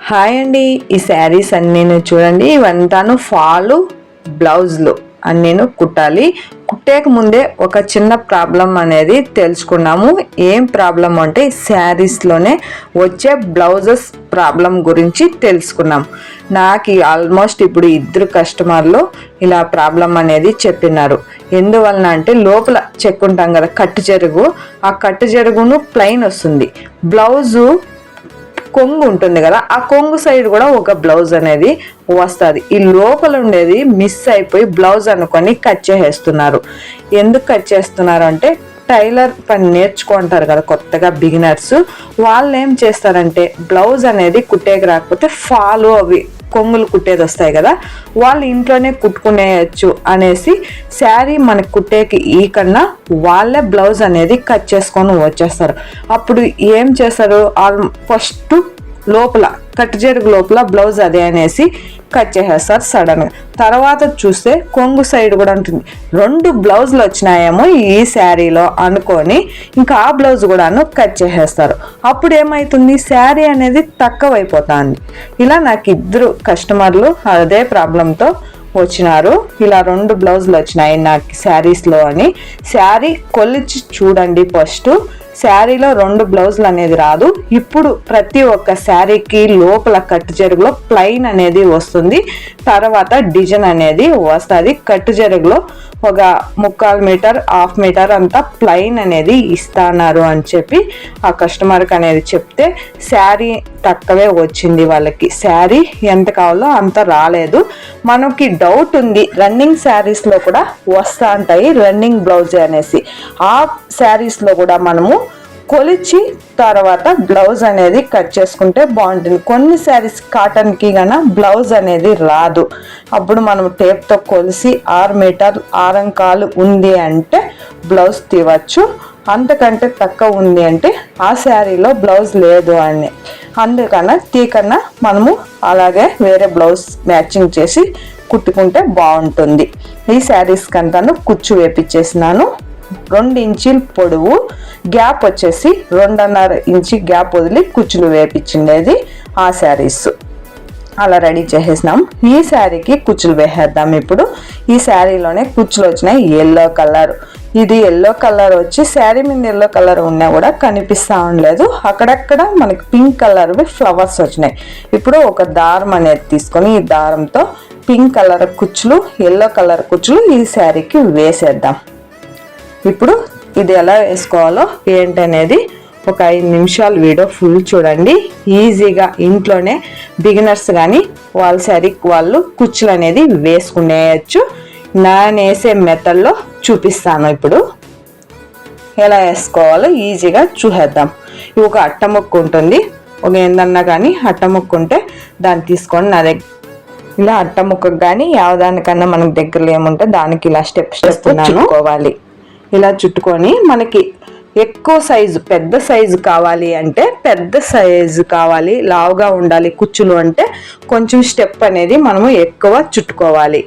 Hi అండి, ఈ శారీస్ అన్నీ చూడండి. ఇవంతాను ఫాలు బ్లౌజ్లు అన్నీ కుట్టాలి. కుట్టేక ముందే ఒక చిన్న ప్రాబ్లం అనేది తెలుసుకున్నాము. ఏం ప్రాబ్లం అంటే శారీస్లోనే వచ్చే బ్లౌజెస్ ప్రాబ్లం గురించి తెలుసుకున్నాం. నాకు ఆల్మోస్ట్ ఇప్పుడు 2 కస్టమర్లు ఇలా ప్రాబ్లం అనేది చెప్పినారు. ఎందువలన అంటే లోపల చెక్కుంటాం కదా కట్టు చెరుగు, ఆ కట్టు చెరుగును ప్లెయిన్ వస్తుంది, బ్లౌజు కొంగు ఉంటుంది కదా, ఆ కొంగు సైడ్ కూడా ఒక బ్లౌజ్ అనేది వస్తుంది. ఈ లోపల ఉండేది మిస్ అయిపోయి బ్లౌజ్ అనుకొని కట్ చేసేస్తున్నారు. ఎందుకు కట్ చేస్తున్నారు అంటే టైలర్ పని నేర్చుకుంటారు కదా కొత్తగా బిగినర్స్, వాళ్ళు ఏం చేస్తారంటే బ్లౌజ్ అనేది కుట్టేకి రాకపోతే ఫాలు అవి కొంగులు కుట్టేది వస్తాయి కదా, వాళ్ళు ఇంట్లోనే కుట్టుకునేయచ్చు అనేసి శారీ మనకి కుట్టేకి ఈ కన్నా వాళ్ళే బ్లౌజ్ అనేది కట్ చేసుకొని వచ్చేస్తారు. అప్పుడు ఏం చేస్తారు, ఫస్ట్ లోపల కట్టు జరుగు లోపల బ్లౌజ్ అదే అనేసి కట్ చేసేస్తారు సడన్గా. తర్వాత చూస్తే కొంగు సైడ్ కూడా ఉంటుంది. 2 బ్లౌజులు వచ్చినాయేమో ఈ శారీలో అనుకొని ఇంకా ఆ బ్లౌజ్ కూడాను కట్ చేసేస్తారు. అప్పుడు ఏమవుతుంది, శారీ అనేది తక్కువైపోతుంది. ఇలా నాకు 2 కస్టమర్లు అదే ప్రాబ్లంతో వచ్చినారు. ఇలా 2 బ్లౌజులు వచ్చినాయి నాకు శారీస్లో అని. శారీ కొలిచి చూడండి. ఫస్ట్ శారీలో 2 బ్లౌజులు అనేది రాదు. ఇప్పుడు ప్రతి ఒక్క శారీకి లోపల కట్టు జరుగులో ప్లెయిన్ అనేది వస్తుంది, తర్వాత డిజైన్ అనేది వస్తుంది. కట్టు జరుగులో ఒక 3/4 మీటర్ 1/2 మీటర్ అంతా ప్లెయిన్ అనేది ఇస్తున్నారు అని చెప్పి ఆ కస్టమర్కి అనేది చెప్తే శారీ తక్కువే వచ్చింది. వాళ్ళకి శారీ ఎంత కావాలో అంత రాలేదు. మనకి డౌట్ ఉంది, రన్నింగ్ శారీస్లో కూడా వస్తూ ఉంటాయి రన్నింగ్ బ్లౌజ్ అనేసి. ఆ శారీస్లో కూడా మనము కొలిచి తర్వాత బ్లౌజ్ అనేది కట్ చేసుకుంటే బాగుంటుంది. కొన్ని శారీస్ కాటన్కి గాన బ్లౌజ్ అనేది రాదు. అప్పుడు మనం టేప్తో కొలిసి 6 మీటర్ 6 ఉంది అంటే బ్లౌజ్ తీవచ్చు. అంతకంటే తక్కువ ఉంది అంటే ఆ శారీలో బ్లౌజ్ లేదు అని, అందుకన్నా తీకన్నా మనము అలాగే వేరే బ్లౌజ్ మ్యాచింగ్ చేసి కుట్టుకుంటే బాగుంటుంది. ఈ శారీస్కి అంతాను కుచ్చు వేపించేసినాను. 2 ఇంచీలు పొడవు, గ్యాప్ వచ్చేసి 2.5 ఇంచి గ్యాప్ వదిలి కుచ్చులు వేపించిండేది ఆ శారీస్. అలా రెడీ చేసేసినాం. ఈ శారీకి కుచ్చులు వేసేద్దాం. ఇప్పుడు ఈ శారీలోనే కుచ్చులు వచ్చినాయి ఎల్లో కలర్. ఇది ఎల్లో కలర్ వచ్చి శారీ మీద ఎల్లో కలర్ ఉన్నా కూడా కనిపిస్తూ ఉండలేదు. అక్కడక్కడ మనకి పింక్ కలర్వి ఫ్లవర్స్ వచ్చినాయి. ఇప్పుడు ఒక దారం అనేది తీసుకొని ఈ దారంతో పింక్ కలర్ కుచ్చులు ఎల్లో కలర్ కుచ్చులు ఈ శారీకి వేసేద్దాం. ఇప్పుడు ఇది ఎలా వేసుకోవాలో ఏంటనేది ఒక 5 నిమిషాలు వీడియో ఫుల్ చూడండి. ఈజీగా ఇంట్లోనే బిగినర్స్ కానీ వాళ్ళ శారీకి వాళ్ళు కుచ్చులు అనేది వేసుకునేయచ్చు. నేను వేసే మెథడ్లో చూపిస్తాను. ఇప్పుడు ఎలా వేసుకోవాలో ఈజీగా చూసేద్దాం. ఇది ఒక అట్టముక్క ఉంటుంది, ఒక ఏందన్నా కానీ అట్టముక్క ఉంటే దాన్ని తీసుకొని నా దగ్గర ఇలా అట్టముక్కకు కానీ యావదానికన్నా మనకు దగ్గరలో ఏముంటే దానికి ఇలా స్టెప్ చుట్టుకోవాలి. ఇలా చుట్టుకొని మనకి ఎక్కువ సైజు పెద్ద సైజు కావాలి అంటే పెద్ద సైజు కావాలి, లావుగా ఉండాలి కుచ్చులు అంటే కొంచెం స్టెప్ అనేది మనము ఎక్కువ చుట్టుకోవాలి.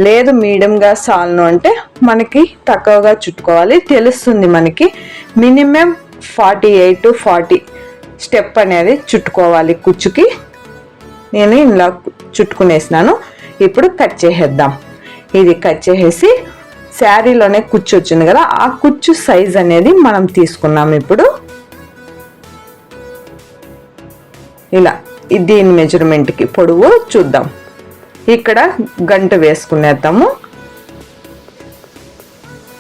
లేదు మీడియంగా సాల్ను అంటే మనకి తక్కువగా చుట్టుకోవాలి. తెలుస్తుంది మనకి మినిమం 48 to 40 స్టెప్ అనేది చుట్టుకోవాలి కుచ్చుకి. నేను ఇలా చుట్టుకునేసినాను. ఇప్పుడు కట్ చేసేద్దాం. ఇది కట్ చేసేసి శారీలోనే కుచ్చు వచ్చింది కదా, ఆ కుచ్చు సైజ్ అనేది మనం తీసుకున్నాం. ఇప్పుడు ఇలా దీని మెజర్మెంట్కి పొడవు చూద్దాం. ఇక్కడ గంట వేసుకునేద్దాము.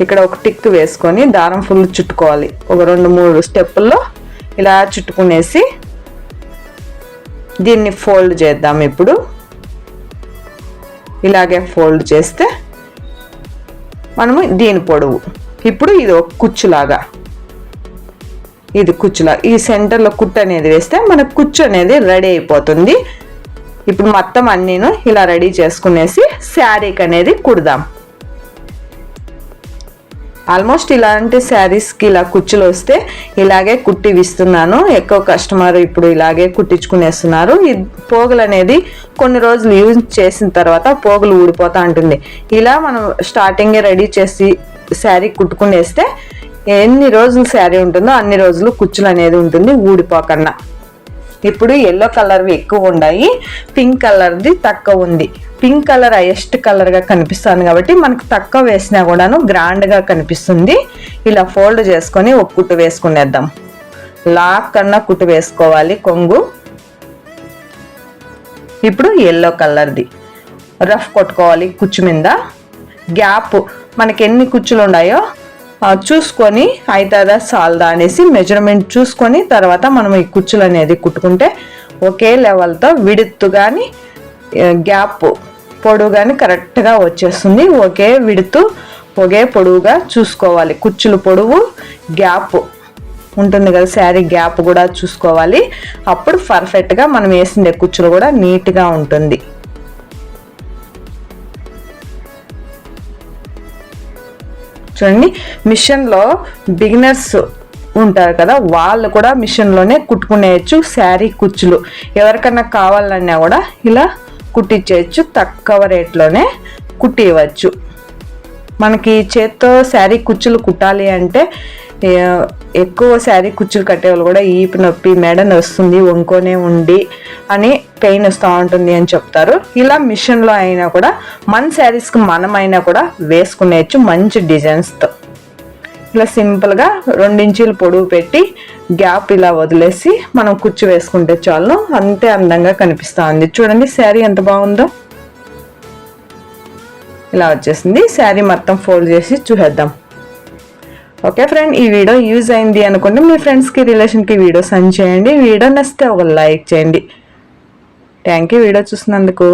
ఇక్కడ ఒక టిక్ వేసుకొని దారం ఫుల్ చుట్టుకోవాలి. ఒక 2-3 స్టెప్పుల్లో ఇలా చుట్టుకునేసి దీన్ని ఫోల్డ్ చేద్దాం. ఇప్పుడు ఇలాగే ఫోల్డ్ చేస్తే మనము దీని పొడవు ఇప్పుడు ఇది ఒక కుచ్చులాగా, ఇది కుచ్చులా ఈ సెంటర్లో కుట్టు అనేది వేస్తే మనకు కుచ్చు అనేది రెడీ అయిపోతుంది. ఇప్పుడు మొత్తం అన్నీను ఇలా రెడీ చేసుకునేసి శారీకి అనేది కుడదాం. ఆల్మోస్ట్ ఇలాంటి శారీస్కి ఇలా కుచ్చులు వస్తే ఇలాగే కుట్టివిస్తున్నాను. ఎక్కువ కస్టమర్ ఇప్పుడు ఇలాగే కుట్టించుకునేస్తున్నారు. ఈ పోగులు అనేది కొన్ని రోజులు యూజ్ చేసిన తర్వాత పోగులు ఊడిపోతూ ఉంటుంది. ఇలా మనం స్టార్టింగే రెడీ చేసి శారీ కుట్టుకునేస్తే ఎన్ని రోజులు శారీ ఉంటుందో అన్ని రోజులు కుచ్చులు అనేది ఉంటుంది ఊడిపోకన్నా. ఇప్పుడు ఎల్లో కలర్వి ఎక్కువ ఉన్నాయి, పింక్ కలర్ది తక్కువ ఉంది. పింక్ కలర్ హైయెస్ట్ కలర్గా కనిపిస్తుంది కాబట్టి మనకు తక్కువ వేసినా కూడాను గ్రాండ్గా కనిపిస్తుంది. ఇలా ఫోల్డ్ చేసుకొని ఒక కుట్టు వేసుకునేద్దాం. లాక్ కన్నా కుట్టు వేసుకోవాలి కొంగు. ఇప్పుడు ఎల్లో కలర్ది రఫ్ కొట్టుకోవాలి కుచ్చు మీద. గ్యాప్ మనకి ఎన్ని కుచ్చులు ఉన్నాయో చూసుకొని అవుతుందా సాల్దా అనేసి మెజర్మెంట్ చూసుకొని తర్వాత మనం ఈ కుచ్చులు అనేది కుట్టుకుంటే ఒకే లెవెల్తో విడుత్తు కానీ గ్యాప్ పొడవు కానీ కరెక్ట్గా వచ్చేస్తుంది. ఒకే విడుతు ఒకే పొడవుగా చూసుకోవాలి. కుచ్చులు పొడవు గ్యాప్ ఉంటుంది కదా, శారీ గ్యాప్ కూడా చూసుకోవాలి. అప్పుడు పర్ఫెక్ట్గా మనం వేసిండే కుచ్చులు కూడా నీట్గా ఉంటుంది. చూడండి, మిషన్లో బిగినర్స్ ఉంటారు కదా, వాళ్ళు కూడా మిషన్లోనే కుట్టుకునేయచ్చు శారీ కుచ్చులు. ఎవరికన్నా కావాలన్నా కూడా ఇలా కుట్టించేయచ్చు, తక్కువ రేట్లోనే కుట్టివ్వచ్చు. మనకి చేత్తో శారీ కుచ్చులు కుట్టాలి అంటే ఎక్కువ శారీ కుచ్చులు కట్టేవాళ్ళు కూడా ఈపు నొప్పి, మెడ వస్తుంది, వంకోనే ఉండి అని పెయిన్ వస్తూ ఉంటుంది అని చెప్తారు. ఇలా మిషన్లో అయినా కూడా మన శారీస్కి మనమైనా కూడా వేసుకునేయచ్చు మంచి డిజైన్స్తో. ఇలా సింపుల్గా 2 ఇంచీలు పొడవు పెట్టి గ్యాప్ ఇలా వదిలేసి మనం కుచ్చు వేసుకుంటే చాలు, అంతే అందంగా కనిపిస్తూ ఉంది. చూడండి శారీ ఎంత బాగుందో. ఇలా వచ్చేసింది. శారీ మొత్తం ఫోల్డ్ చేసి చూసేద్దాం. ఓకే ఫ్రెండ్, ఈ వీడియో యూజ్ అయింది అనుకోండి, మీ ఫ్రెండ్స్కి రిలేషన్కి వీడియో సెండ్ చేయండి. వీడియో నచ్చితే ఒక లైక్ చేయండి. థ్యాంక్ యూ వీడియో చూసినందుకు.